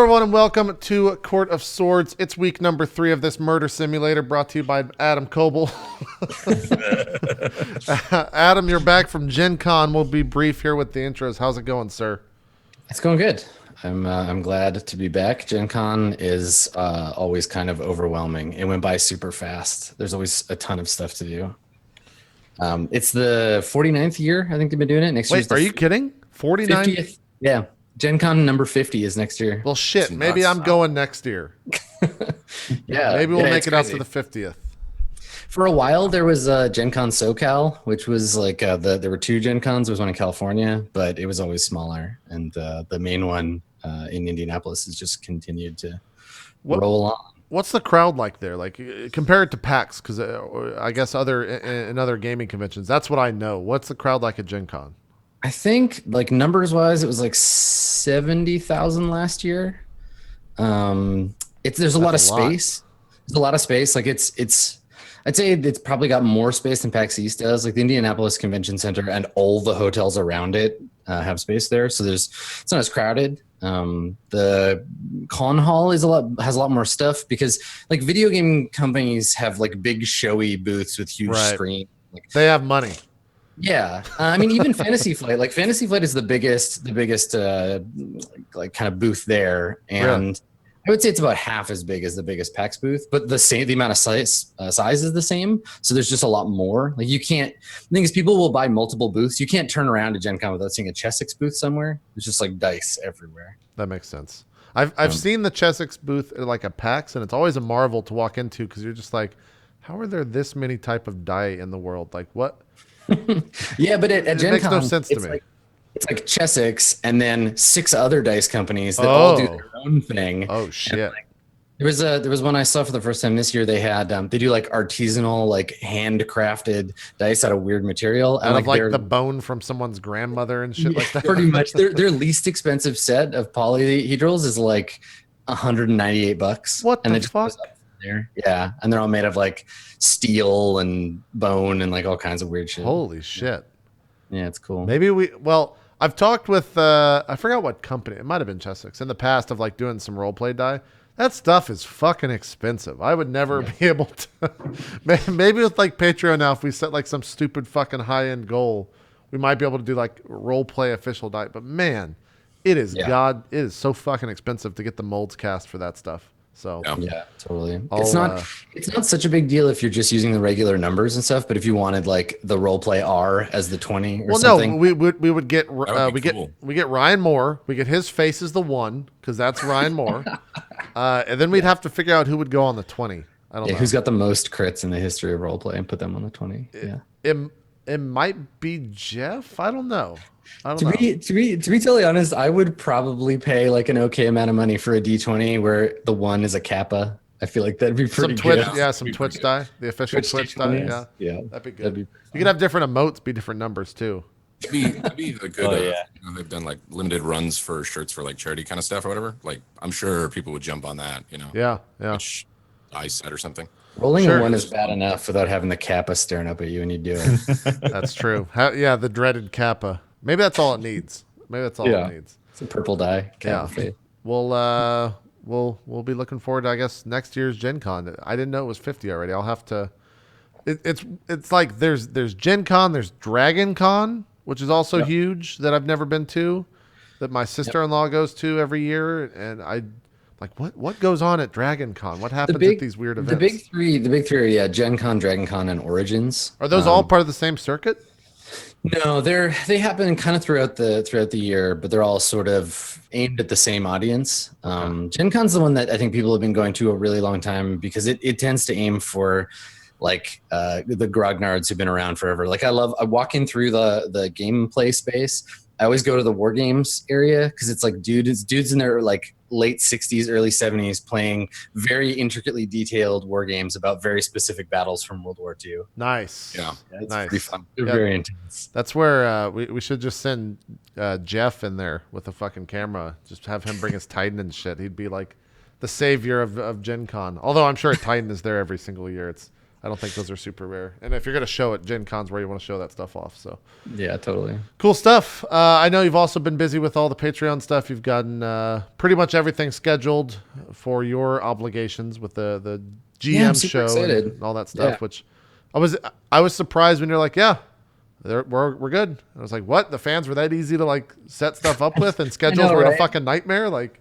everyone, and welcome to Court of Swords. It's week number 3 of this murder simulator, brought to you by Adam Coble. Adam, you're back from Gen Con. We'll be brief here with the intros. How's it going, sir? It's going good. I'm glad to be back. Gen Con is always kind of overwhelming. It went by super fast. There's always a ton of stuff to do. It's the 49th year I think they've been doing it. Next year's Are you kidding? 49? 50th? Yeah. Gen Con number 50 is next year. Well, shit. Maybe I'm going next year. Yeah. Maybe we'll make it crazy. out to the 50th. For a while, there was Gen Con SoCal, which was like there were 2 Gen Cons. There was one in California, but it was always smaller. And the main one in Indianapolis has just continued to roll on. What's the crowd like there? Like, compare it to PAX, because I guess in other gaming conventions, that's what I know. What's the crowd like at Gen Con? I think, like, numbers wise, it was like 70,000 last year. There's a lot of space. There's a lot of space. Like I'd say it's probably got more space than PAX East does. Like the Indianapolis Convention Center and all the hotels around it have space there, so it's not as crowded. The con hall has a lot more stuff because like video game companies have like big showy booths with huge screens. Like, they have money. Yeah, I mean, even Fantasy Flight. Like Fantasy Flight is the biggest like kind of booth there, and I would say it's about half as big as the biggest PAX booth. But the amount of size is the same, so there's just a lot more. Like you can't. The thing is, people will buy multiple booths. You can't turn around to Gen Con without seeing a Chessex booth somewhere. There's just like dice everywhere. That makes sense. I've seen the Chessex booth at like a PAX, and it's always a marvel to walk into because you're just like, how are there this many type of die in the world? Like what? Yeah, but at Gen Con, makes no sense to me. It's like Chessex and then 6 other dice companies that all do their own thing. Oh shit! Like, there was one I saw for the first time this year. They had they do like artisanal, like handcrafted dice out of weird material, out of like the bone from someone's grandmother and shit like that. Pretty much, their least expensive set of polyhedrals is like $198. What and the fuck? There. Yeah, and they're all made of like steel and bone and like all kinds of weird shit. Holy shit! Yeah, it's cool. Maybe I've talked with I forgot what company. It might have been Chessex in the past of like doing some roleplay die. That stuff is fucking expensive. I would never be able to. Maybe with like Patreon now, if we set like some stupid fucking high end goal, we might be able to do like roleplay official die. But man, it is it is so fucking expensive to get the molds cast for that stuff. So yeah, totally. It's not such a big deal if you're just using the regular numbers and stuff. But if you wanted like the roleplay R as the 20 or something, no, we would get we get Ryan Moore. We get his face as the 1 because that's Ryan Moore, and then we'd have to figure out who would go on the 20. I don't know who's got the most crits in the history of roleplay and put them on the 20. It might be Jeff. I don't know. To be totally honest, I would probably pay like an okay amount of money for a D20 where the 1 is a kappa. I feel like that'd be pretty good. Some Twitch die, the official Twitch die. Yeah, that'd be good. You could have different emotes be different numbers too. It'd be a good. They've done like limited runs for shirts for like charity kind of stuff or whatever. Like I'm sure people would jump on that. Yeah. Which I said or something. Rolling a 1 is bad enough without having the kappa staring up at you when you do it. That's true. The dreaded kappa. Maybe that's all it needs. It needs. It's a purple die. Face. We'll be looking forward to, I guess, next year's Gen Con. I didn't know it was 50 already. I'll have to. It's like there's Gen Con, there's Dragon Con, which is also huge that I've never been to, that my sister-in-law goes to every year, and I. Like what goes on at Dragon Con? What happens at these weird events? The big three are Gen Con, Dragon Con, and Origins. Are those all part of the same circuit? No, they happen kind of throughout the year, but they're all sort of aimed at the same audience. Gen Con's the one that I think people have been going to a really long time because it tends to aim for like the grognards who've been around forever. Like I walk in through the gameplay space. I always go to the war games area because it's like dudes in their like late 60s, early 70s playing very intricately detailed war games about very specific battles from World War II. Nice. Yeah. It's nice. pretty fun. They're very intense. That's where we should just send Jeff in there with a fucking camera. Just have him bring his Titan and shit. He'd be like the savior of Gen Con. Although I'm sure Titan is there every single year. It's I don't think those are super rare. And if you're going to show it, Gen Con's where you want to show that stuff off. So Yeah, totally. cool stuff. I know you've also been busy with all the Patreon stuff. You've gotten pretty much everything scheduled for your obligations with the GM I'm super excited. and all that stuff. Yeah. Which I was surprised when you're like, yeah, we're good. I was like, what? The fans were that easy to like set stuff up with, and schedules were a fucking nightmare. Like,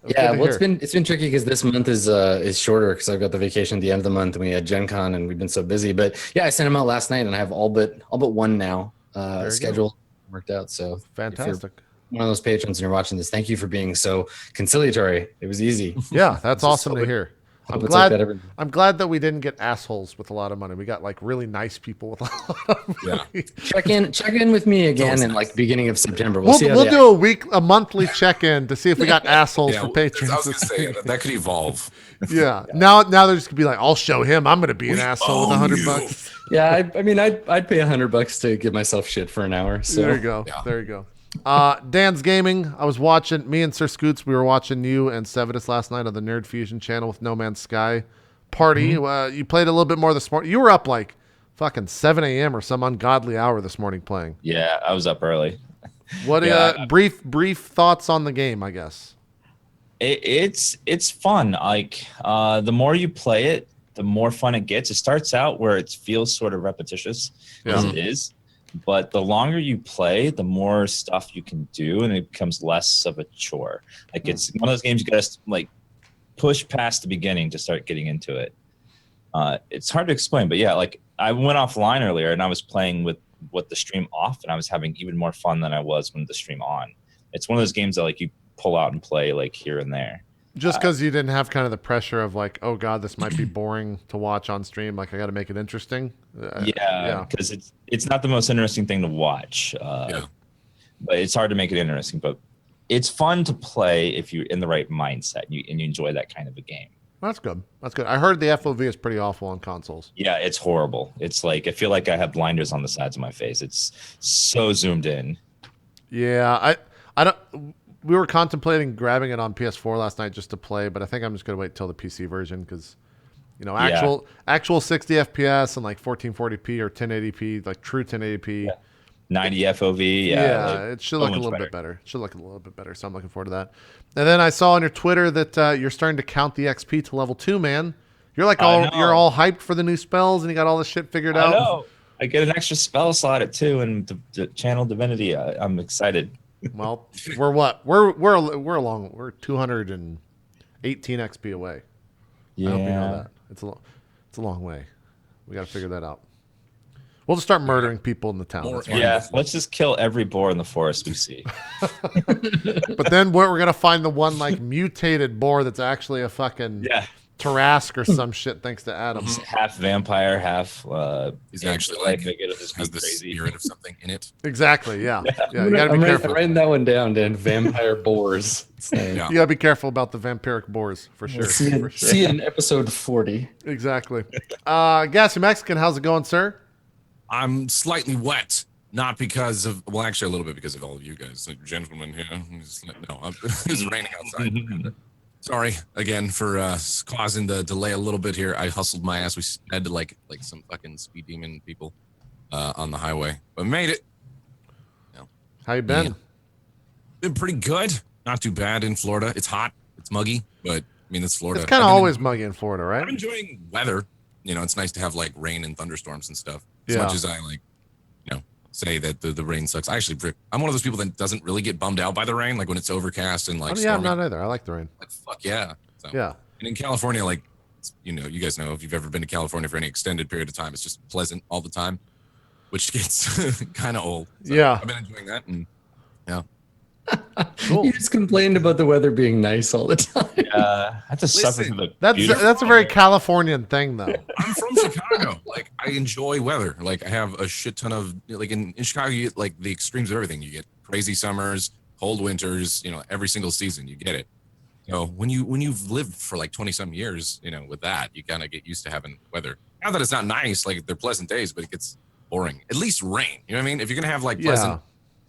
yeah, well, it's been tricky because this month is shorter because I've got the vacation at the end of the month and we had Gen Con and we've been so busy. But yeah, I sent them out last night and I have all but one now scheduled, worked out. So fantastic. If you're one of those patrons and you're watching this, thank you for being so conciliatory. It was easy. Yeah, that's awesome to hear. I'm glad that we didn't get assholes with a lot of money. We got like really nice people with a lot of money. Yeah. Check in with me again in like beginning of September. We'll do a monthly check-in to see if we got assholes for patrons. I was gonna say that could evolve. Yeah. Now they're just gonna be like, I'll show him. I'm gonna be an asshole with $100. Yeah, I mean, I'd pay $100 to give myself shit for an hour. So there you go. Yeah. There you go. DansGaming. I was watching, me and Sir Scoots, we were watching you and Sevidus last night on the Nerd Fusion channel with No Man's Sky party. You played a little bit more this morning. You were up like fucking 7 a.m. or some ungodly hour this morning playing. Yeah, I was up early. What brief thoughts on the game, I guess? It's fun. Like the more you play it, the more fun it gets. It starts out where it feels sort of repetitious, as it is. But the longer you play, the more stuff you can do, and it becomes less of a chore. Like it's one of those games you gotta like push past the beginning to start getting into it. It's hard to explain, but yeah, like I went offline earlier and I was playing with the stream off, and I was having even more fun than I was when the stream on. It's one of those games that like you pull out and play like here and there. Just because you didn't have kind of the pressure of like, oh god, this might be boring to watch on stream. Like I got to make it interesting. Yeah, because it's not the most interesting thing to watch. But it's hard to make it interesting. But it's fun to play if you're in the right mindset and you enjoy that kind of a game. That's good. That's good. I heard the FOV is pretty awful on consoles. Yeah, it's horrible. It's like I feel like I have blinders on the sides of my face. It's so zoomed in. Yeah, I don't. We were contemplating grabbing it on PS4 last night just to play, but I think I'm just gonna wait till the PC version because, you know, actual 60 FPS and like 1440p or 1080p, like true 1080p. Yeah. 90 FOV. Yeah, like, it should look a little bit better. It should look a little bit better. So I'm looking forward to that. And then I saw on your Twitter that you're starting to count the XP to level 2, man. You're like you're all hyped for the new spells and you got all this shit figured out. I know. I get an extra spell slot at 2 and the channel divinity. I'm excited. Well, we're what? We're 218 XP away. Yeah. I hope you know that. It's a long way. We got to figure that out. We'll just start murdering people in the town. Let's just kill every boar in the forest we see. But then we're gonna find the one like mutated boar that's actually a fucking Tarask or some shit. Thanks to Adam. He's half vampire, half. He's actually like has the spirit of something in it. Exactly. Yeah. You gotta be careful. I'm writing that one down, Dan. Vampire boars. You gotta be careful about the vampiric boars for sure. See you in episode 40. Exactly. GassyMexican, how's it going, sir? I'm slightly wet, not because of actually a little bit because of all of you guys, like gentlemen here. It's raining outside. Sorry again for causing the delay a little bit here. I hustled my ass. We had to like some fucking speed demon people on the highway, but made it. How you been? Yeah. Been pretty good. Not too bad in Florida. It's hot. It's muggy, but I mean it's Florida. It's kind of always muggy in Florida, right? I'm enjoying weather. You know, it's nice to have like rain and thunderstorms and stuff. As much as I like, say that the rain sucks. I'm one of those people that doesn't really get bummed out by the rain, like when it's overcast and like. I'm not either. I like the rain. Like fuck yeah. So, yeah. And in California, like, you guys know if you've ever been to California for any extended period of time, it's just pleasant all the time, which gets kind of old. So yeah. I've been enjoying that, and yeah. Cool. You just complained about the weather being nice all the time. Yeah, that's a very Californian thing, though. I'm from Chicago. Like, I enjoy weather. Like, I have a shit ton of like in Chicago, you get like the extremes of everything. You get crazy summers, cold winters. Every single season you get it. When you've lived for like 20-some years, with that, you kind of get used to having weather. Not that it's not nice, like they're pleasant days, but it gets boring. At least rain. You know what I mean? If you're gonna have like pleasant,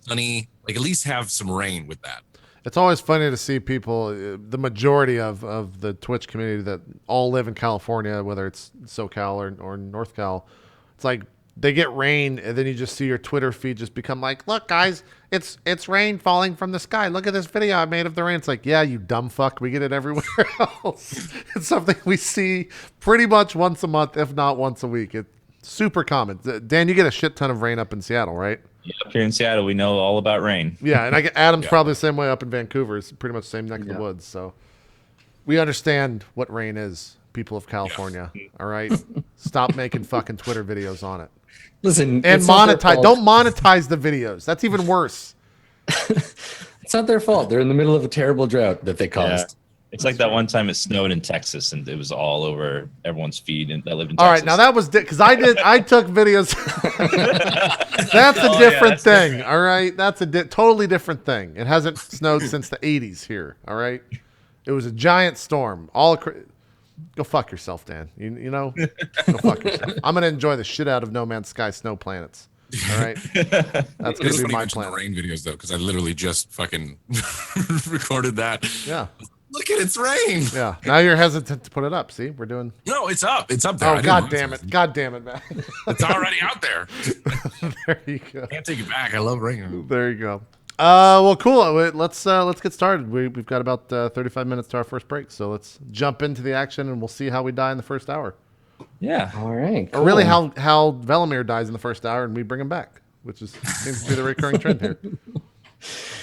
sunny, like at least have some rain with that. It's always funny to see people, the majority of the Twitch community that all live in California, whether it's SoCal or North Cal. It's like they get rain, and then you just see your Twitter feed just become like, look, guys, it's rain falling from the sky. Look at this video I made of the rain. It's like, yeah, you dumb fuck. We get it everywhere else. It's something we see pretty much once a month, if not once a week. It's super common. Dan, you get a shit ton of rain up in Seattle, right? Yeah, up here in Seattle, we know all about rain. Yeah, and Adam's probably the same way up in Vancouver. It's pretty much the same neck of the woods. So we understand what rain is, people of California. All right? Stop making fucking Twitter videos on it. Listen, And monetize. Don't monetize the videos. That's even worse. It's not their fault. They're in the middle of a terrible drought that they caused. It's like that one time it snowed in Texas and it was all over everyone's feed and that lived in Texas. All right, now that was because I took videos. That's a different thing. Different. All right, that's a totally different thing. It hasn't snowed since the 80s here. All right, it was a giant storm. Go fuck yourself, Dan. You know, go fuck yourself. I'm gonna enjoy the shit out of No Man's Sky Snow Planets. All right, that's gonna be my plan. Rain videos though, because I literally just fucking recorded that. Yeah. Look at it's rain. Yeah. Now you're hesitant to put it up. See, we're doing. No, it's up. It's up there. Oh, God damn it. God damn it, man. It's already out there. There you go. Can't take it back. I love rain. There you go. Well, cool. Let's get started. We've got about 35 minutes to our first break, so let's jump into the action, and we'll see how we die in the first hour. Yeah. All right. Cool. Or really, how Velimir dies in the first hour, and we bring him back, which seems to be the recurring trend here.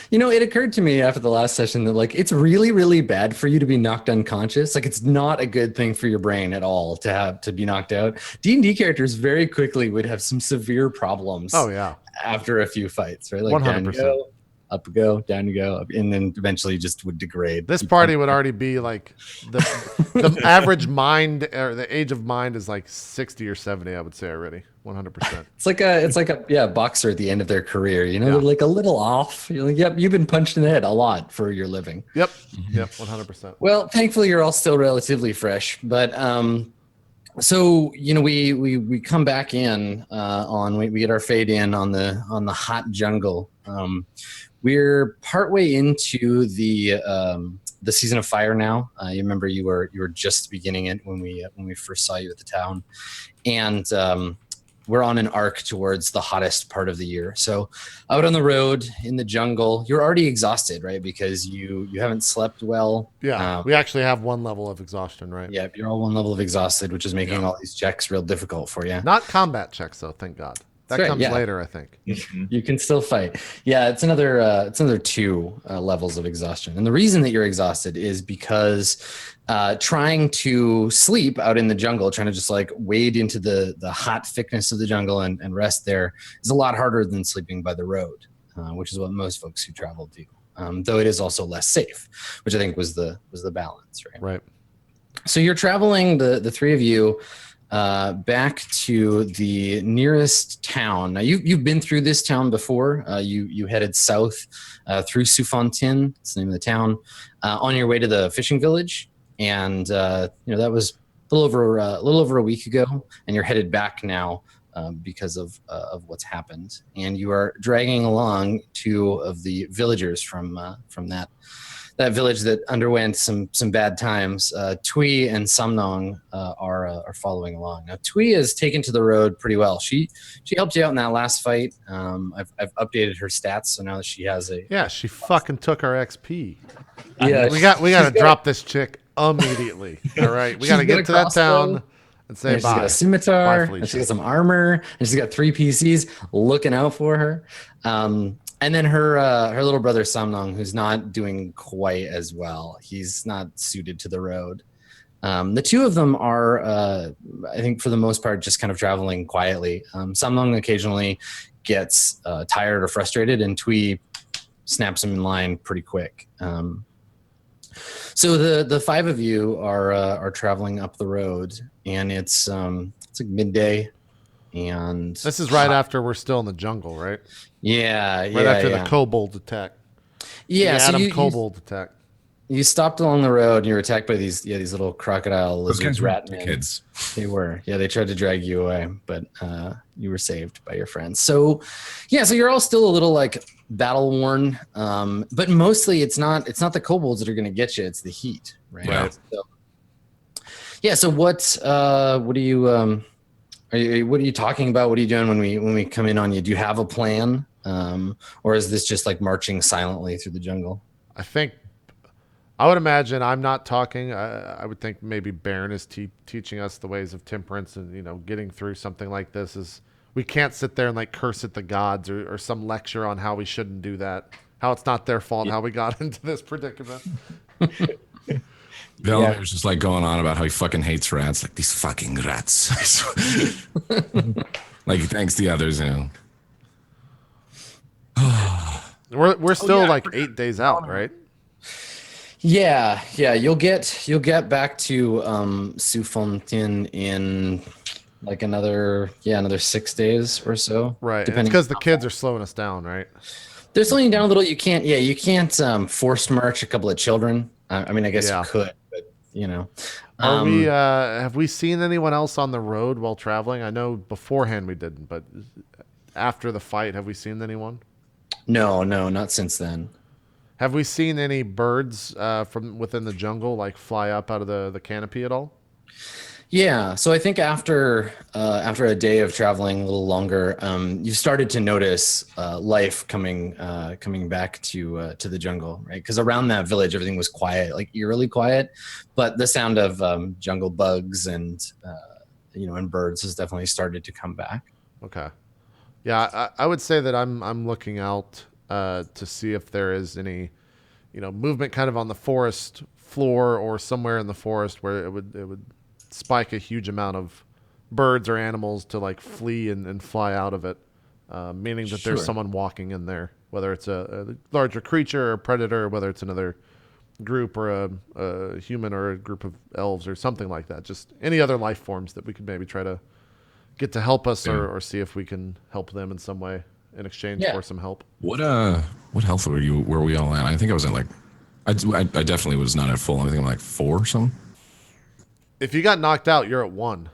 You know, it occurred to me after the last session that like it's really, really bad for you to be knocked unconscious. Like it's not a good thing for your brain at all to be knocked out. D&D characters very quickly would have some severe problems. Oh yeah. After a few fights, right? Like 100%. Down you go, up you go, down you go, up, and then eventually just would degrade. This party would already be like the average mind or the age of mind is like 60 or 70. I would say already. 100%. It's like a boxer at the end of their career. You know, they're like a little off. You're like, yep, you've been punched in the head a lot for your living. Yep. 100%. Well, thankfully, you're all still relatively fresh, but so you know, we come back in we get our fade in on the hot jungle. We're partway into the season of fire now. You remember you were just beginning it when we first saw you at the town, and we're on an arc towards the hottest part of the year. So out on the road in the jungle, you're already exhausted, right? Because you haven't slept well. Yeah, we actually have one level of exhaustion, right? Yeah, you're all one level of exhausted, which is making all these checks real difficult for you. Not combat checks, though, thank God. That comes later, I think. You can still fight. Yeah, it's another 2 levels of exhaustion. And the reason that you're exhausted is because trying to sleep out in the jungle, trying to just like wade into the hot thickness of the jungle and rest there is a lot harder than sleeping by the road, which is what most folks who travel do. Though it is also less safe, which I think was the balance, right? Right. So you're traveling, the 3 of you, back to the nearest town. Now you've been through this town before. You headed south through Sufontin, that's the name of the town, on your way to the fishing village, and that was a little over a week ago, and you're headed back now because of what's happened, and you are dragging along 2 of the villagers from that village that underwent some bad times. Tui and Samnong are following along. Now Tui is taken to the road pretty well. She helped you out in that last fight. I've updated her stats, so now that she has she fucking took our XP. Yeah, we got to drop this chick immediately. All right, we got to get to that town and say bye. She's got a scimitar. Bye, and she's got some armor. And she's got 3 PCs looking out for her. And then her little brother Samnong, who's not doing quite as well. He's not suited to the road. The 2 of them are, I think, for the most part, just kind of traveling quietly. Samnong occasionally gets tired or frustrated, and Tui snaps him in line pretty quick. So the 5 of you are traveling up the road, and it's like midday. And this is right after we're still in the jungle, right? Yeah, right after the kobold attack. Yeah, the kobold attack. You stopped along the road and you were attacked by these little crocodile lizards, ratmen. Kids. They were. Yeah, they tried to drag you away, but you were saved by your friends. So, yeah, so you're all still a little like battle worn. But mostly it's not the kobolds that are going to get you. It's the heat, right? Yeah. So, yeah. So what do you what are you talking about? What are you doing when we come in on you? Do you have a plan, or is this just like marching silently through the jungle? I would imagine I'm not talking. I would think maybe Baron is teaching us the ways of temperance, and getting through something like this is we can't sit there and like curse at the gods or some lecture on how we shouldn't do that. How it's not their fault how we got into this predicament. Velamir's just like going on about how he fucking hates rats, like these fucking rats. Like he thanks the others, We're still like 8 days out, right? Yeah. You'll get back to Sufontaine in like another 6 days or so. Right. It's because the kids are slowing us down, right? They're slowing you down a little. You can't forced march a couple of children. I mean, I guess you could, but Are we? Have we seen anyone else on the road while traveling? I know beforehand we didn't, but after the fight, have we seen anyone? No, not since then. Have we seen any birds from within the jungle like fly up out of the canopy at all? Yeah, so I think after a day of traveling a little longer, you've started to notice life coming back to the jungle, right? Because around that village, everything was quiet, like eerily quiet, but the sound of jungle bugs and and birds has definitely started to come back. Okay, yeah, I would say that I'm looking out to see if there is any movement kind of on the forest floor or somewhere in the forest where it would spike a huge amount of birds or animals to like flee and fly out of it, meaning that there's someone walking in there, whether it's a larger creature or a predator, or whether it's another group or a human or a group of elves or something like that. Just any other life forms that we could maybe try to get to help us or see if we can help them in some way in exchange for some help. What health were we all at? I think I was at like I definitely was not at full. I think I'm like 4 or something. If you got knocked out, you're at 1.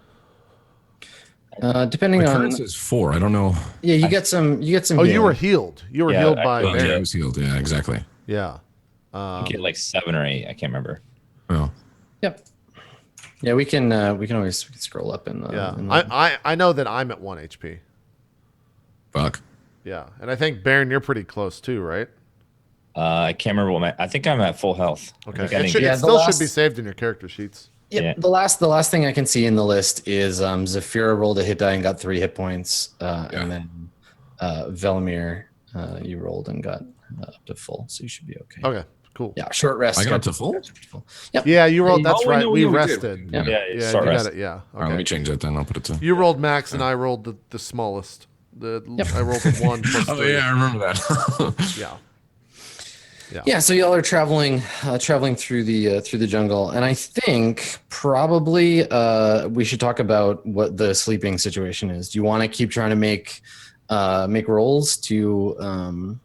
Depending on current is 4. I don't know. Yeah, you get some. Oh, healing. you were healed. You were healed by. Yeah, I was healed. Yeah, exactly. Yeah. You get like 7 or 8. I can't remember. Oh. Yep. Yeah, we can always scroll up in the. Yeah, I know that I'm at 1 HP. Fuck. Yeah, and I think Baron, you're pretty close too, right? I can't remember I think I'm at full health. Okay. It still should be saved in your character sheets. Yeah. The last thing I can see in the list is Zafira rolled a hit die and got 3 hit points, and then Velamir, you rolled and got up to full, so you should be okay. Okay, cool. Yeah, short rest. I got to full. Yep. Yeah, you rolled. That's right. We did. rested. Yeah, you short rest. got it. Yeah. Okay. All right, let me change that then. I'll put it to. You rolled max, and I rolled the smallest. I rolled the 1 plus 3. Oh yeah, I remember that. Yeah. Yeah, so y'all are traveling through the jungle, and I think probably we should talk about what the sleeping situation is. Do you want to keep trying to make rolls to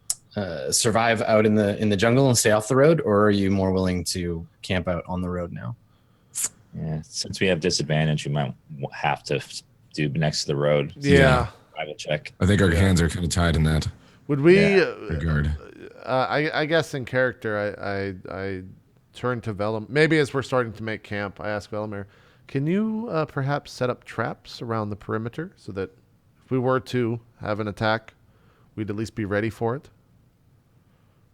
survive out in the jungle and stay off the road, or are you more willing to camp out on the road now? Yeah, since we have disadvantage, we might have to do next to the road. Yeah. Survival check. I think our hands are kind of tied in that Would we? regard. I guess in character, I turn to Velam. Maybe as we're starting to make camp, I ask Velamir, can you perhaps set up traps around the perimeter so that if we were to have an attack, we'd at least be ready for it?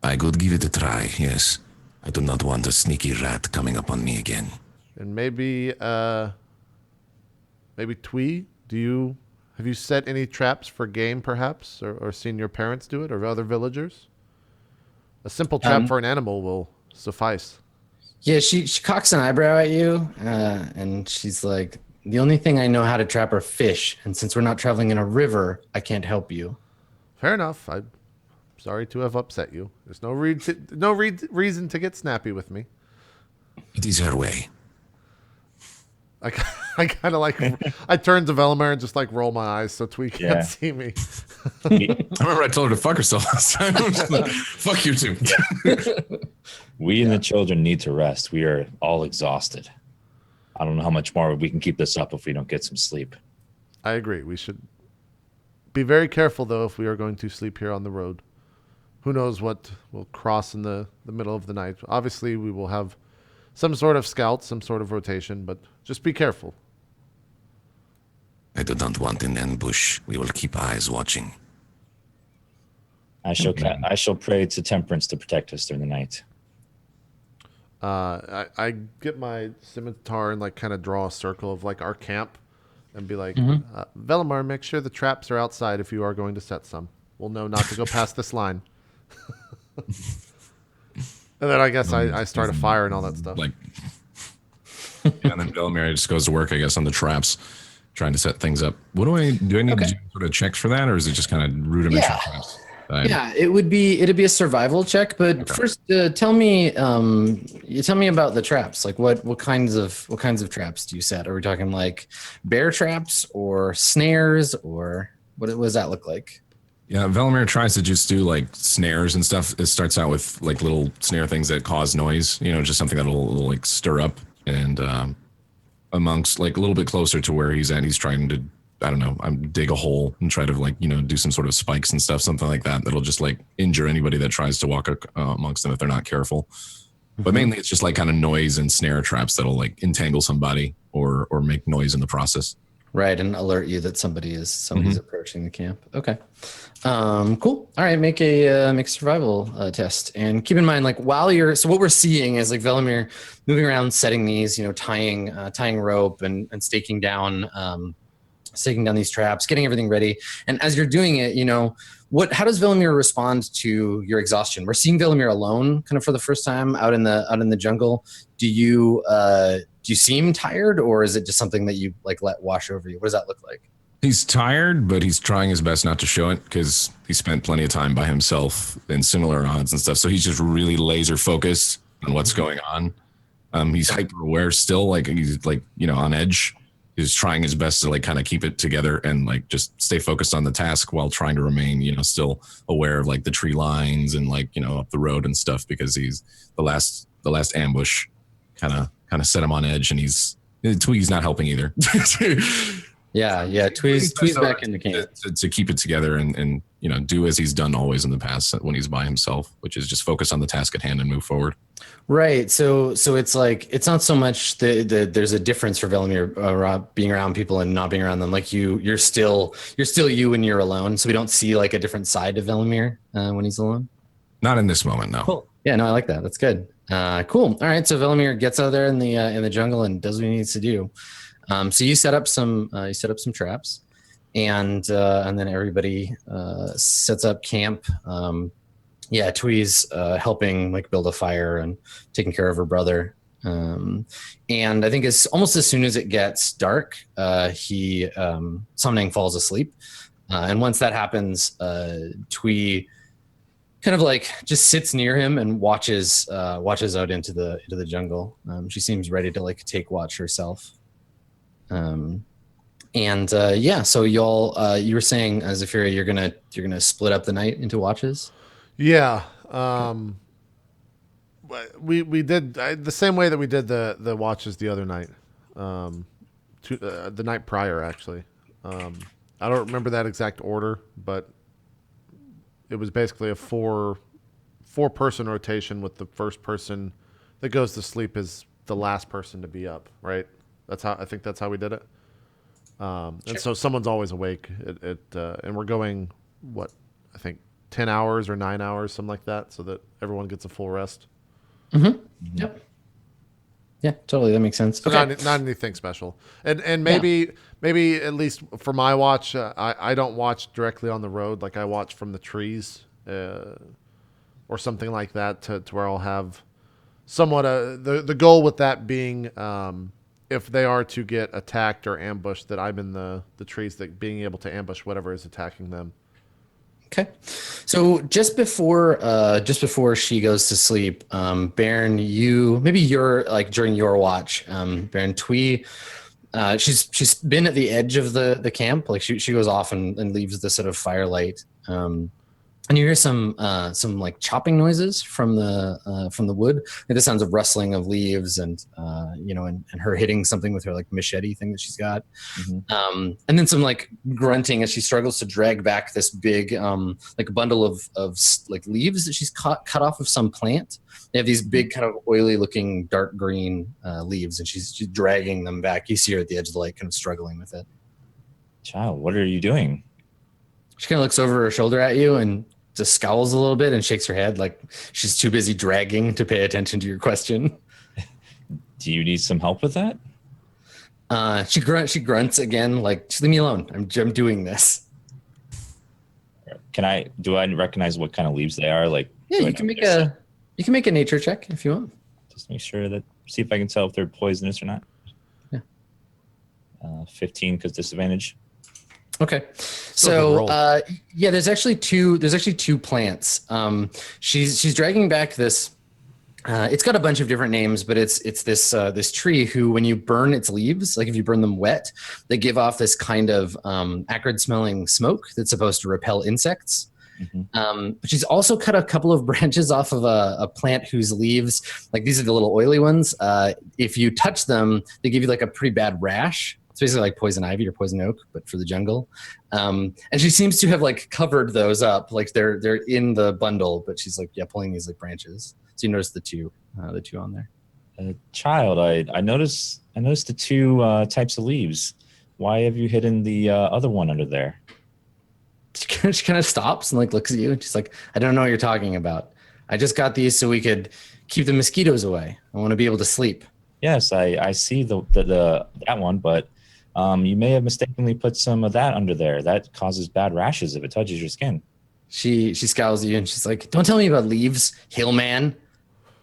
I could give it a try, yes. I do not want a sneaky rat coming upon me again. And maybe Twee, have you set any traps for game perhaps, or seen your parents do it, or other villagers? A simple trap for an animal will suffice. Yeah, she cocks an eyebrow at you, and she's like, the only thing I know how to trap are fish, and since we're not traveling in a river, I can't help you. Fair enough. I'm sorry to have upset you. There's no reason to get snappy with me. It is her way. I kind of like, I turn to Velamir and just like roll my eyes so Twee can't see me. I remember I told her to fuck herself last time. Fuck you too. We and the children need to rest. We are all exhausted. I don't know how much more we can keep this up if we don't get some sleep. I agree. We should be very careful though if we are going to sleep here on the road. who knows what will cross in the middle of the night. Obviously, we will have some sort of scouts, some sort of rotation, but just be careful. I do not want an ambush. We will keep eyes watching. I shall pray to Temperance to protect us during the night. I get my scimitar and like kind of draw a circle of like our camp and be like, Velimar, make sure the traps are outside if you are going to set some. We'll know not to go past this line. And then I guess I start a fire and all that stuff. Like, yeah, and then Velimir just goes to work, I guess, on the traps, trying to set things up. What do I need to do sort of checks for that, or is it just kind of rudimentary traps? Yeah, it'd be a survival check, but first tell me about the traps. Like what kinds of traps do you set? Are we talking like bear traps or snares, or what does that look like? Yeah, Velimir tries to just do like snares and stuff. It starts out with like little snare things that cause noise, just something that'll like stir up, and amongst like a little bit closer to where he's at, he's trying to, I don't know, dig a hole and try to like, do some sort of spikes and stuff, something like that. That'll just like injure anybody that tries to walk amongst them if they're not careful. But mainly it's just like kind of noise and snare traps that'll like entangle somebody or make noise in the process. Right, and alert you that somebody's approaching the camp. Okay, cool. All right, make a survival test, and keep in mind, like while so what we're seeing is like Velimir moving around, setting these, tying rope and staking down these traps, getting everything ready. And as you're doing it, how does Velimir respond to your exhaustion? We're seeing Velimir alone kind of for the first time out in the jungle. Do you seem tired, or is it just something that you like let wash over you? What does that look like? He's tired, but he's trying his best not to show it because he spent plenty of time by himself in similar odds and stuff. So he's just really laser focused on what's going on. He's hyper aware still, like he's like, on edge. He's trying his best to like kind of keep it together and like just stay focused on the task while trying to remain, still aware of like the tree lines and like, up the road and stuff, because he's the last ambush kind of set him on edge, and Twee's not helping either. Yeah. Twee's back in the camp to keep it together and do as he's done always in the past when he's by himself, which is just focus on the task at hand and move forward. Right. So it's like, it's not so much there's a difference for Velimir being around people and not being around them. Like you're still you when you're alone. So we don't see like a different side of Velimir when he's alone. Not in this moment, no. Cool. Yeah, no, I like that. That's good. Cool. All right. So Velimir gets out there in the jungle and does what he needs to do. So you set up some traps, and then everybody sets up camp. Twee's helping like build a fire and taking care of her brother. And I think almost as soon as it gets dark, he Somnang falls asleep. And once that happens, Twee kind of like just sits near him and watches out into the jungle. She seems ready to like take watch herself. So y'all, you were saying as if you're gonna split up the night into watches. Yeah. We did the same way that we did the watches the other night, the night prior actually. I don't remember that exact order, but it was basically a four person rotation with the first person that goes to sleep is the last person to be up, right? I think that's how we did it. And so someone's always awake. And we're going, I think 10 hours or 9 hours, something like that, so that everyone gets a full rest. Mm-hmm. Yep. Yeah, totally. That makes sense. So okay. Not anything special. And maybe at least for my watch, I don't watch directly on the road. Like I watch from the trees or something like that to where I'll have somewhat the goal with that being if they are to get attacked or ambushed, that I'm in the trees, that being able to ambush whatever is attacking them. Okay, so just before she goes to sleep, Baron, you're like during your watch, Baron, Twee, she's been at the edge of the camp, like she goes off and leaves the sort of firelight, and you hear some like chopping noises from the wood, like the sounds of rustling of leaves, and and her hitting something with her like machete thing that she's got. And then some like grunting as she struggles to drag back this big like bundle of like leaves that she's cut off of some plant. They have these big kind of oily looking dark green leaves, and she's dragging them back. You see her at the edge of the light kind of struggling with it. Child, what are you doing? She kind of looks over her shoulder at you and just scowls a little bit and shakes her head like she's too busy dragging to pay attention to your question. Do you need some help with that? She grunts again, like, just leave me alone. I'm doing this. Do I recognize what kind of leaves they are? Like, yeah, you can make a nature check if you want. Just make sure see if I can tell if they're poisonous or not. Yeah. 15 because disadvantage. Okay. So there's actually two plants. She's dragging back this. It's got a bunch of different names, but it's this tree who, when you burn its leaves, like if you burn them wet, they give off this kind of acrid smelling smoke that's supposed to repel insects. But she's also cut a couple of branches off of a plant whose leaves, like these are the little oily ones. If you touch them, they give you like a pretty bad rash. It's basically like poison ivy or poison oak, but for the jungle. And she seems to have like covered those up, like they're in the bundle, but she's like pulling these like branches. So you notice the two on there. Child, I noticed the two types of leaves. Why have you hidden the other one under there? She kind of stops and like looks at you, and she's like, "I don't know what you're talking about. I just got these so we could keep the mosquitoes away. I want to be able to sleep." Yes, I see that one, but you may have mistakenly put some of that under there. That causes bad rashes if it touches your skin. She scowls at you and she's like, "Don't tell me about leaves, hillman.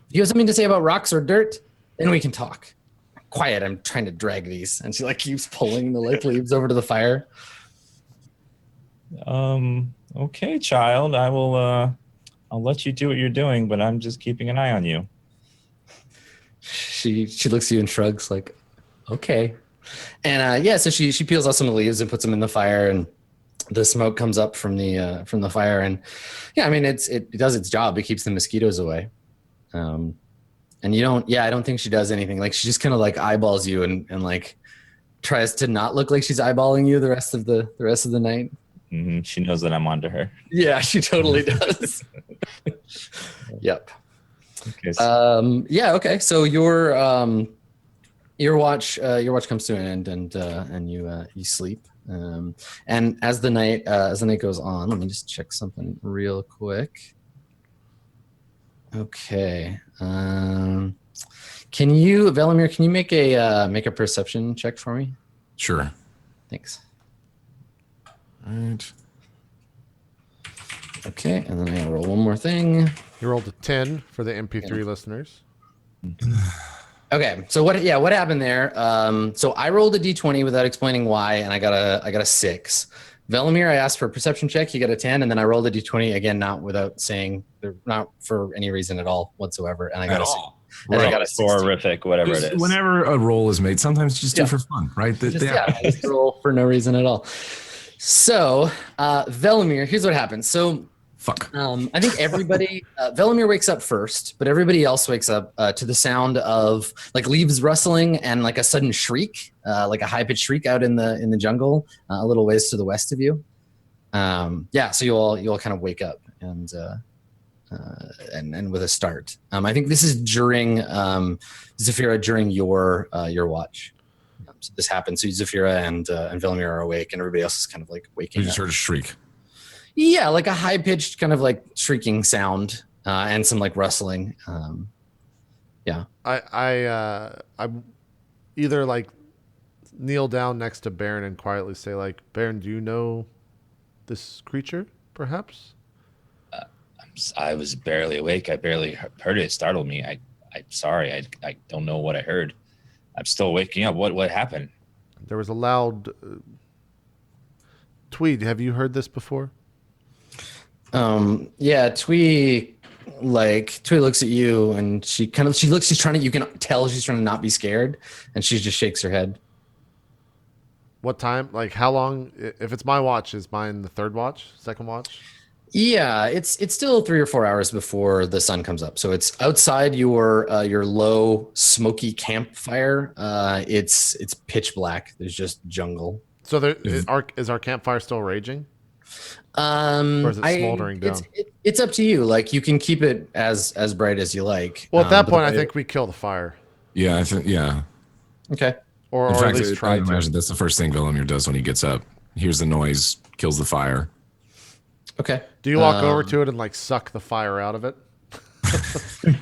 If you have something to say about rocks or dirt, then we can talk. Quiet, I'm trying to drag these." And she like keeps pulling the like leaves over to the fire. Okay, child. I'll let you do what you're doing, but I'm just keeping an eye on you. She looks at you and shrugs like, "Okay." And so she peels off some of the leaves and puts them in the fire, and the smoke comes up from the fire, and I mean it does its job. It keeps the mosquitoes away. And I don't think she does anything. Like she just kind of like eyeballs you and like tries to not look like she's eyeballing you the rest of the night. She knows that I'm onto her. Yeah, she totally does. Yep. Okay. So. Okay. So your watch comes to an end, and you sleep. And as the night goes on, let me just check something real quick. Okay. Velimir, can you make a perception check for me? Sure. Thanks. All right. Okay, and then I gotta roll one more thing. You rolled a 10 for the MP3 listeners. Okay, so what happened there? So I rolled a d20 without explaining why, and I got a 6. Velimir, I asked for a perception check. He got a 10, and then I rolled a d20 again, not without saying, not for any reason at all whatsoever, and I got I got a 16. horrific, whatever it is. Whenever a roll is made, sometimes just do for fun, right? Just roll for no reason at all. So, Velimir, here's what happens. So, I think everybody, Velimir wakes up first, but everybody else wakes up to the sound of like leaves rustling and like a sudden shriek, like a high pitched shriek out in the jungle, a little ways to the west of you. So you all kind of wake up and with a start. I think this is during Zafira during your watch. So this happens. So Zafira and Velimir are awake, and everybody else is kind of like waking up. You just heard a shriek. Yeah, like a high-pitched kind of like shrieking sound and some like rustling. I either like kneel down next to Baron and quietly say like, "Baron, do you know this creature, perhaps?" I was barely awake. I barely heard it. It startled me. I'm sorry. I don't know what I heard. I'm still waking up. What happened? There was a loud... Tweed, have you heard this before? Twee looks at you and she's trying to, you can tell she's trying to not be scared, and she just shakes her head. What time? Like how long? If it's my watch, is mine the third watch, second watch? Yeah, it's still 3 or 4 hours before the sun comes up. So it's outside your low smoky campfire. It's pitch black. There's just jungle. So is our campfire still raging? Or is it smoldering down? It's up to you. Like you can keep it as bright as you like. Well, at that point, I think we kill the fire. Yeah, I think Okay. Or In at fact, least I try to. imagine that's the first thing Velimir does when he gets up. Hears the noise, kills the fire. Okay. Do you walk over to it and like suck the fire out of it?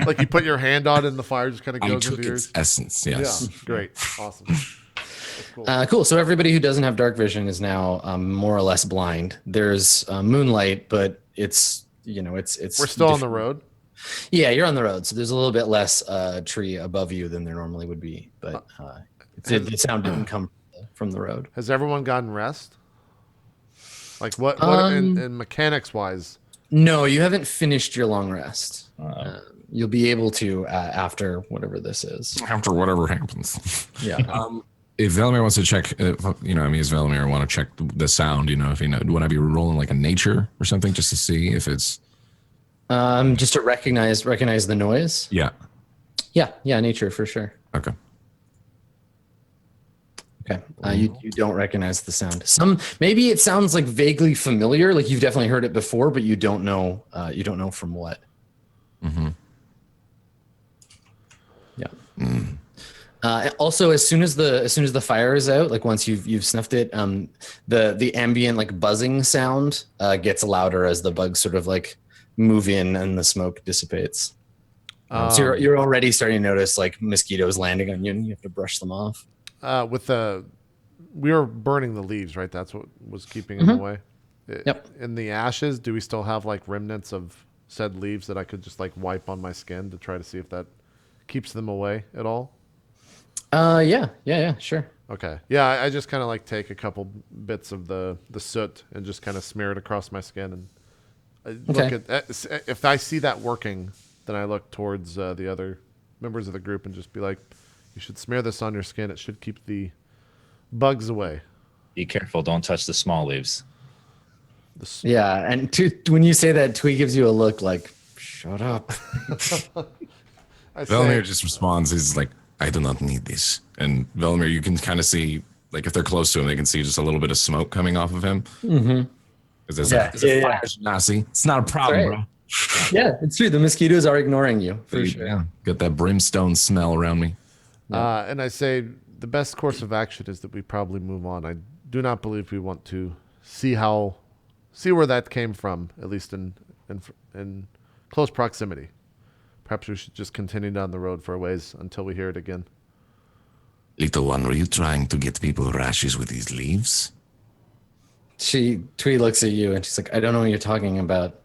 Like you put your hand on it and the fire just kind of I goes took into its yours? essence, yes. Yeah, great. Awesome. That's cool. Cool. So everybody who doesn't have dark vision is now more or less blind. There's moonlight, but it's We're still on the road? Yeah, you're on the road, so there's a little bit less tree above you than there normally would be. But the sound didn't come from the road. Has everyone gotten rest? Like what in mechanics wise? No, you haven't finished your long rest. You'll be able to after whatever this is. After whatever happens. Yeah. If Velimir wants to check, as Velimir want to check the sound, would I be rolling like a nature or something just to see if it's... Just to recognize the noise? Yeah. Yeah, nature for sure. Okay. Okay. You don't recognize the sound. Maybe it sounds like vaguely familiar, like you've definitely heard it before, but you don't know from what. Mm-hmm. Yeah. Also, as soon as the fire is out, like once you've snuffed it, the ambient like buzzing sound gets louder as the bugs sort of like move in and the smoke dissipates. So you're already starting to notice like mosquitoes landing on you, and you have to brush them off. We were burning the leaves, right? That's what was keeping them away. Yep. In the ashes, do we still have like remnants of said leaves that I could just like wipe on my skin to try to see if that keeps them away at all? Yeah, sure. Okay. Yeah, I just kind of like take a couple bits of the soot and just kind of smear it across my skin, and I look at if I see that working, then I look towards the other members of the group and just be like, you should smear this on your skin. It should keep the bugs away. Be careful. Don't touch the small leaves. Yeah, and when you say that, Twee gives you a look like, shut up. Velimir just responds, he's like, I do not need this. And Velimir, you can kind of see, like if they're close to him, they can see just a little bit of smoke coming off of him. Mm-hmm. Because it's a fire Nazi. It's not a problem, bro. Yeah, it's true. The mosquitoes are ignoring you, for sure. Yeah, got that brimstone smell around me. And I say the best course of action is that we probably move on. I do not believe we want to see where that came from, at least in close proximity. Perhaps we should just continue down the road for a ways until we hear it again. Little one, were you trying to get people rashes with these leaves? Twee looks at you and she's like, I don't know what you're talking about.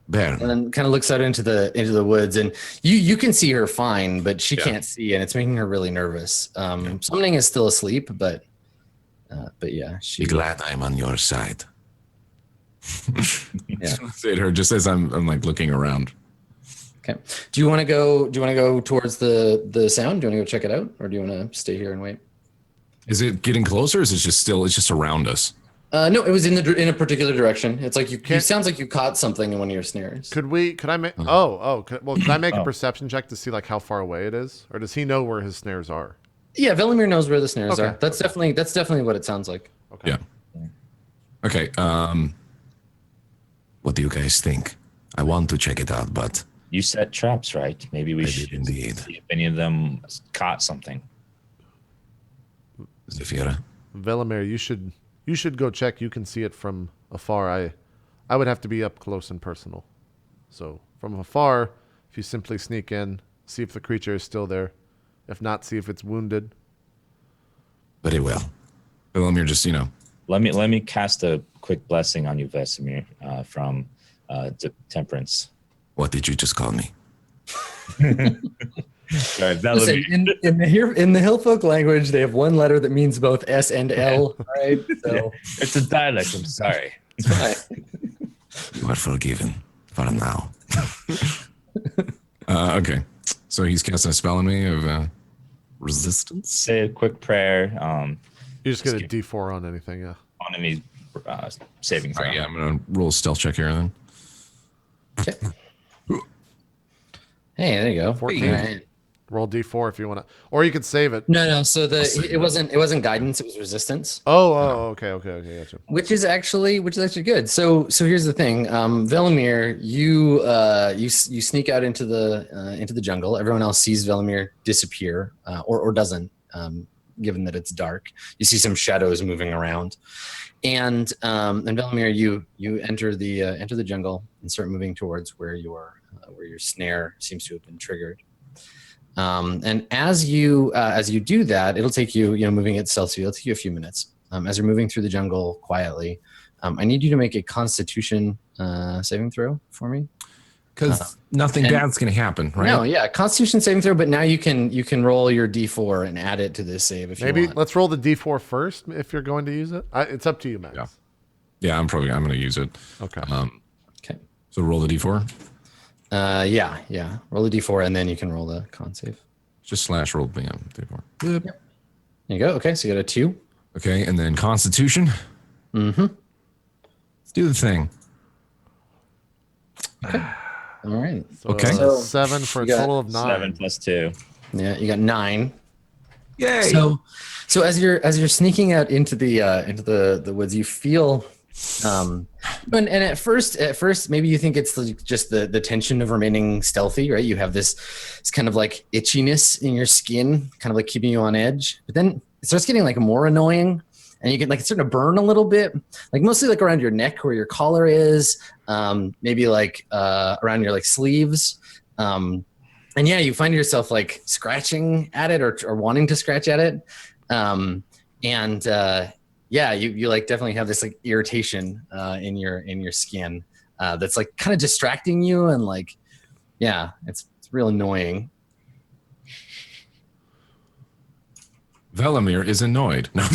Baron. And then kind of looks out into the woods, and you can see her fine, but she can't see, and it's making her really nervous. Summoning is still asleep, but yeah, Be glad I'm on your side. Yeah. Say to her just as I'm like looking around. Okay. Do you want to go towards the sound? Do you want to go check it out, or do you want to stay here and wait? Is it getting closer? Or is it just around us? No, it was in a particular direction. It's like it sounds like you caught something in one of your snares. Could I make? Could I make a perception check to see like how far away it is, or does he know where his snares are? Yeah, Velimir knows where the snares are. That's definitely what it sounds like. Okay. Yeah. Okay. What do you guys think? I want to check it out, but You set traps, right? Maybe we I should did indeed. see if any of them caught something. Zephyra, Velimir, you should go check. You can see it from afar. I would have to be up close and personal. So from afar, if you simply sneak in, see if the creature is still there. If not, see if it's wounded. very well. Velimir just, Let me cast a quick blessing on you, Vesemir, from Temperance. What did you just call me? Sorry, Listen, in the Hillfolk language, they have one letter that means both S and L. Right? So it's a dialect. I'm sorry. it's fine. You are forgiven for now. okay. So he's casting a spell on me of resistance. Say a quick prayer. You just get a D4 on anything, yeah. On any saving throw. All right, yeah, I'm gonna roll a stealth check here then. Okay. Hey, there you go. 14. All right. Roll D4 if you want to, or you could save it. No. So it wasn't guidance. It was resistance. Okay, gotcha. Which is actually good. So here's the thing, Velimir, you sneak out into the jungle. Everyone else sees Velimir disappear, or doesn't, given that it's dark. You see some shadows moving around, and Velimir, you enter the jungle and start moving towards where your snare seems to have been triggered. And as you do that, it'll take you, moving at stealth speed, it'll take you a few minutes. As you're moving through the jungle quietly, I need you to make a Constitution saving throw for me. Because nothing bad's going to happen, right? No, yeah, Constitution saving throw. But now you can roll your D4 and add it to this save if you want. Let's roll the D4 first if you're going to use it. It's up to you, Max. Yeah, I'm going to use it. Okay. Okay. So roll the D4. Yeah. Roll the D4 and then you can roll the con save. Just slash roll the D4. Yep. There you go. Okay, so you got a 2. Okay, and then Constitution. Mm-hmm. Let's do the thing. Okay. All right. Okay. So 7 for a total of 9. 7 plus 2. Yeah, you got 9. Yay! So as you're sneaking out into the woods, you feel, and at first maybe you think it's just the tension of remaining stealthy, right? You have this kind of like itchiness in your skin, kind of like keeping you on edge. But then it starts getting like more annoying, and you get like it's starting to burn a little bit, like mostly like around your neck where your collar is, maybe like around your like sleeves. And yeah, you find yourself like scratching at it or wanting to scratch at it. Yeah, you like definitely have this like irritation in your skin that's like kind of distracting you, and like, yeah, it's real annoying. Velimir is annoyed. No, Yeah,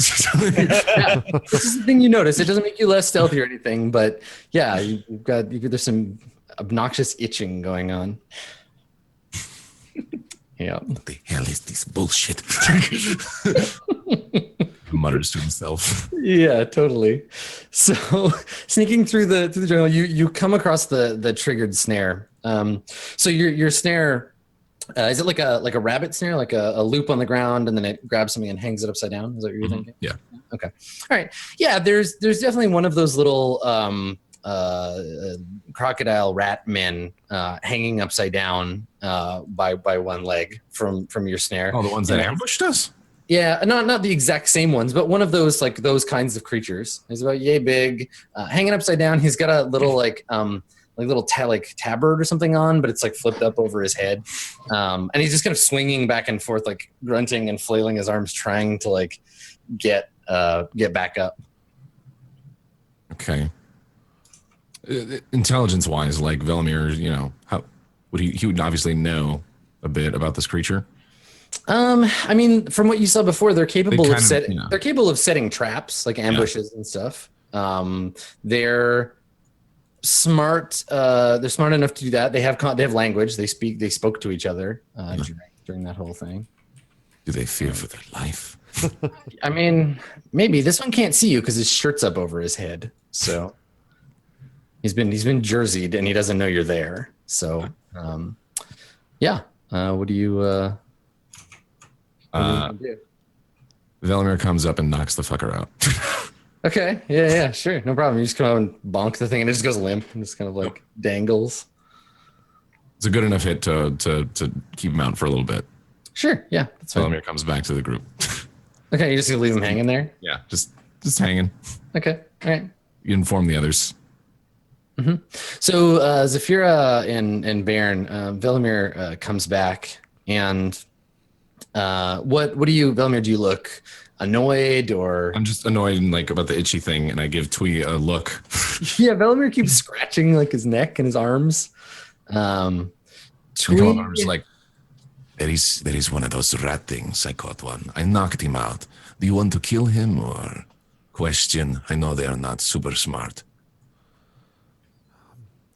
this is the thing you notice. It doesn't make you less stealthy or anything, but yeah, there's some obnoxious itching going on. Yeah. What the hell is this bullshit? mutters to himself. Yeah, totally. So sneaking through the jungle, you come across the triggered snare. So your snare, is it like a rabbit snare, like a loop on the ground, and then it grabs something and hangs it upside down? Is that what you're thinking? Yeah. Okay. All right. Yeah, there's definitely one of those little crocodile rat men hanging upside down by one leg from your snare. Oh, the ones that ambushed us? Yeah, not the exact same ones, but one of those like those kinds of creatures. He's about yay big, hanging upside down. He's got a little like tabard or something on, but it's like flipped up over his head, and he's just kind of swinging back and forth, like grunting and flailing his arms, trying to like get back up. Okay. Intelligence-wise, like Velimir, how would he would obviously know a bit about this creature. I mean, from what you saw before, they're capable they're capable of setting traps, like ambushes and stuff. They're smart. They're smart enough to do that. They have language. They spoke to each other during that whole thing. Do they fear for their life? I mean, maybe this one can't see you because his shirt's up over his head. So he's been jerseyed and he doesn't know you're there. So yeah. What do you? Velimir comes up and knocks the fucker out. Okay. Yeah, sure. No problem. You just come out and bonk the thing and it just goes limp and just kind of like dangles. It's a good enough hit to keep him out for a little bit. Sure. Yeah. That's fine. Velimir comes back to the group. Okay. You're just going to leave him hanging there? Yeah. Just hanging. Okay. All right. You inform the others. Mm-hmm. So Zafira and Baron, Velimir comes back and what do you, Velimir, do you look annoyed or? I'm just annoyed and like about the itchy thing, and I give Twee a look. Yeah, Velimir keeps scratching like his neck and his arms. Twee arms like, There is one of those rat things. I caught one. I knocked him out. Do you want to kill him or? Question. I know they are not super smart.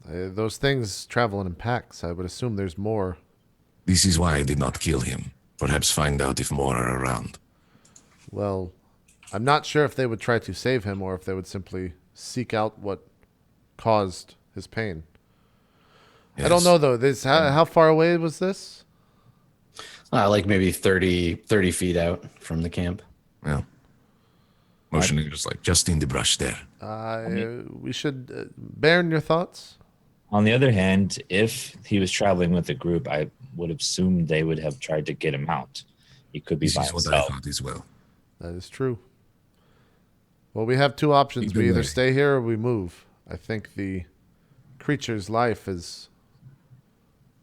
Those things travel in packs. I would assume there's more. This is why I did not kill him. Perhaps find out if more are around. Well, I'm not sure if they would try to save him or if they would simply seek out what caused his pain. I don't know though. This how far away was this? Like maybe 30 feet out from the camp. Well, motioning just in the brush there. We should. Baron, your thoughts? On the other hand, if he was traveling with a group, I would assume they would have tried to get him out. He could be This by is what I himself. thought as well. That is true. Well, we have two options. Either We either way. stay here or we move. I think the creature's life is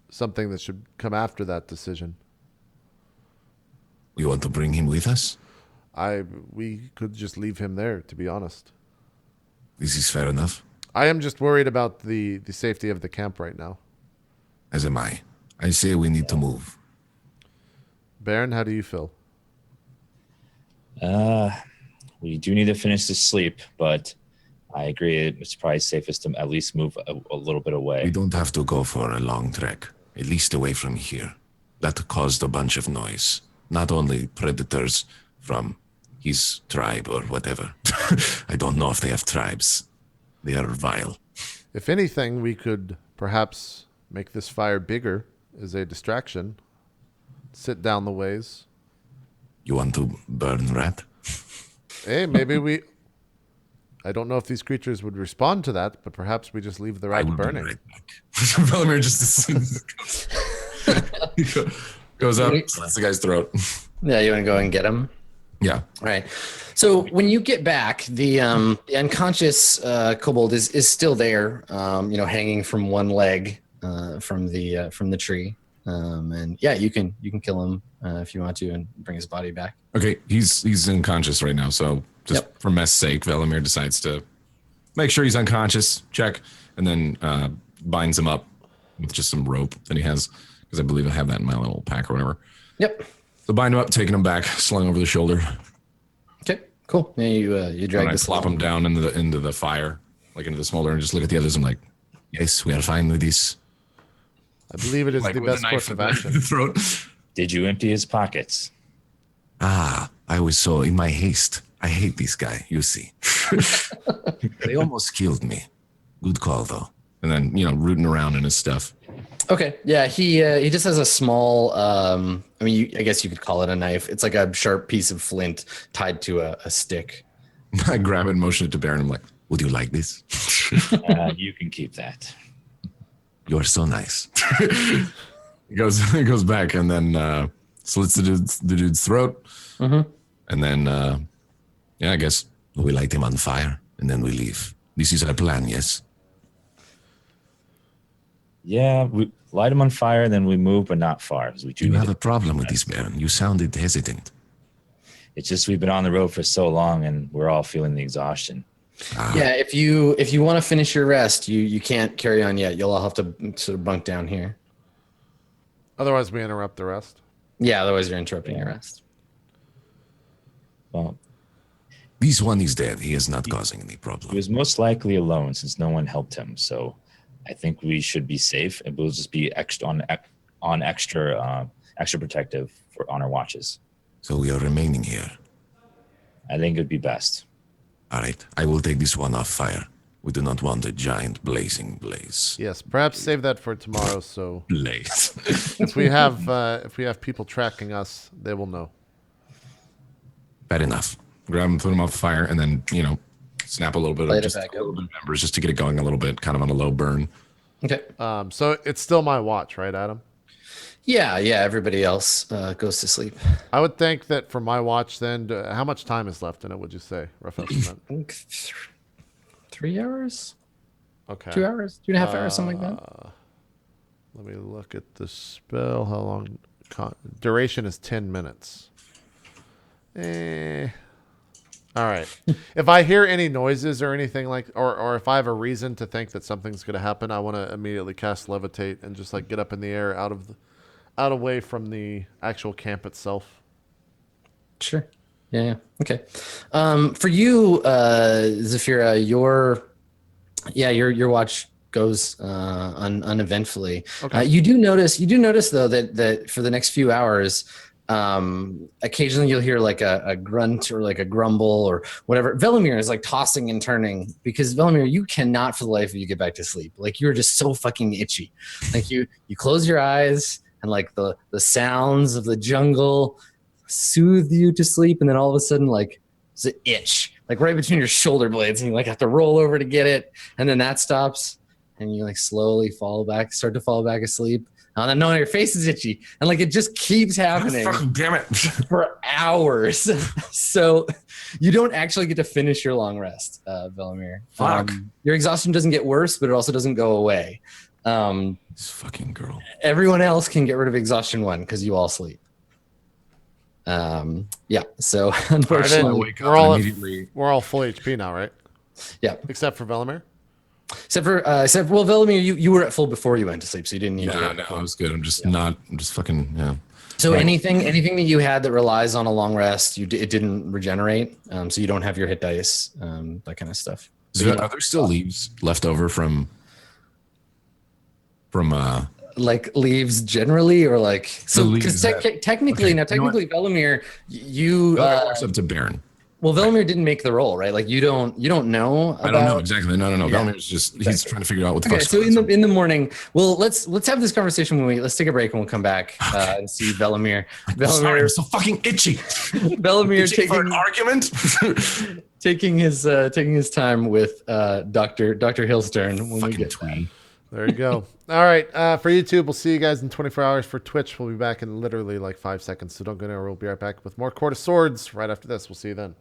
something that should come after that decision. We want to bring him with us? We could just leave him there, to be honest. This is fair enough, I am just worried about the safety of the camp right now. as am I. I say we need to move. Baron, how do you feel? We do need to finish this sleep, but I agree it's probably safest to at least move a little bit away. We don't have to go for a long trek, at least away from here. That caused a bunch of noise. Not only predators from his tribe or whatever. I don't know if they have tribes. They are vile. If anything, we could perhaps make this fire bigger as a distraction. Sit down the ways. You want to burn rat? Hey, maybe we... I don't know if these creatures would respond to that, but perhaps we just leave the I rat will burning. be right back. Velimir just goes up, slits the guy's throat. Yeah, you want to go and get him? Yeah. All right. So when you get back, the unconscious kobold is still there, hanging from one leg from the tree. And yeah, you can kill him if you want to and bring his body back. Okay, he's unconscious right now, so just for mess sake, Velimir decides to make sure he's unconscious, check, and then binds him up with just some rope that he has, because I believe I have that in my little pack or whatever. Yep. So bind him up, taking him back, slung over the shoulder. Okay. Cool. Yeah, you drag And I this. plop him down into the fire, like into the smolder, and just look at the others. I'm like, Yes, we are fine with this. I believe it is like the with a best knife course of in the action. throat. Did you empty his pockets? Ah, I was so in my haste. I hate this guy, you see. They almost killed me. Good call, though. And then rooting around in his stuff. Okay. Yeah. He just has a small. I guess you could call it a knife. It's like a sharp piece of flint tied to a stick. I grab it and motion it to Baron. I'm like, Would you like this? You can keep that. You're so nice. he goes back and then slits the dude's throat. Mm-hmm. And then, I guess We light him on fire, and then we leave. This is our plan, yes? Yeah, we light him on fire, then we move, but not far. Because we do You need have to- a problem with this, Baron. You sounded hesitant. It's just we've been on the road for so long, and we're all feeling the exhaustion. Yeah. If you want to finish your rest, you can't carry on yet. You'll all have to sort of bunk down here. Otherwise, we interrupt the rest. Yeah. Otherwise, you're interrupting your rest. Well, This one is dead. He is not causing any he problem. was most likely alone since no one helped him. So I think we should be safe, and we'll just be extra protective on our watches. So we are remaining here. I think it'd be best. All right, I will take this one off fire. We do not want a giant blazing blaze. Yes, perhaps save that for tomorrow. So Blaze. if we have people tracking us, they will know. Fair enough. grab him, put him off fire, and then snap a little bit Light of it just a back little up. bit of embers just to get it going a little bit, kind of on a low burn. Okay. So it's still my watch, right, Adam? Yeah. Everybody else goes to sleep. I would think that for my watch, then, how much time is left in it? Would you say, rough estimate? I think 3 hours, Okay. 2 hours, 2.5 hours, something like that. Let me look at the spell. How long? Duration is 10 minutes. All right. If I hear any noises or anything or if I have a reason to think that something's going to happen, I want to immediately cast levitate and just get up in the air out away from the actual camp itself. Sure. Yeah. Okay. For you, Zafira, your watch goes uneventfully. Okay. You do notice though that for the next few hours, Occasionally you'll hear like a grunt or like a grumble or whatever. Velimir is like tossing and turning because Velimir, you cannot for the life of you get back to sleep. Like you're just so fucking itchy. Like you close your eyes and like the sounds of the jungle soothe you to sleep, and then all of a sudden like it's an itch like right between your shoulder blades, and you like have to roll over to get it, and then that stops, and you like slowly start to fall back asleep. And then no, your face is itchy, and like it just keeps happening. Fucking damn it! For hours. So you don't actually get to finish your long rest, Velimir. Fuck. Your exhaustion doesn't get worse, but it also doesn't go away. This fucking girl. Everyone else can get rid of exhaustion 1 because you all sleep. Yeah. So unfortunately, Wake up immediately. we're all full HP now, right? yeah. Except for Velimir. Except well, Velimir, you were at full before you went to sleep, so you didn't need to. No, I was good. I'm just not. I'm just fucking yeah. So anything that you had that relies on a long rest, it didn't regenerate. So you don't have your hit dice, that kind of stuff. So are there still leaves left over from like leaves generally, or like so? Because technically, okay, Velimir, you works up to Baron. well, Velimir didn't make the roll, right? Like you don't know. I don't know exactly. No. Yeah. Velimir's just he's trying to figure out what the fuck's so going on. in the morning, well, let's have this conversation let's take a break and we'll come back and see Velimir. Sorry, I'm so fucking itchy. Velimir Itchy for an taking argument. taking his time with Dr. Hillstern when we get back. There you go. All right. For YouTube, we'll see you guys in 24 hours. For Twitch, we'll be back in literally like 5 seconds. So don't go anywhere. We'll be right back with more Court of Swords right after this. We'll see you then.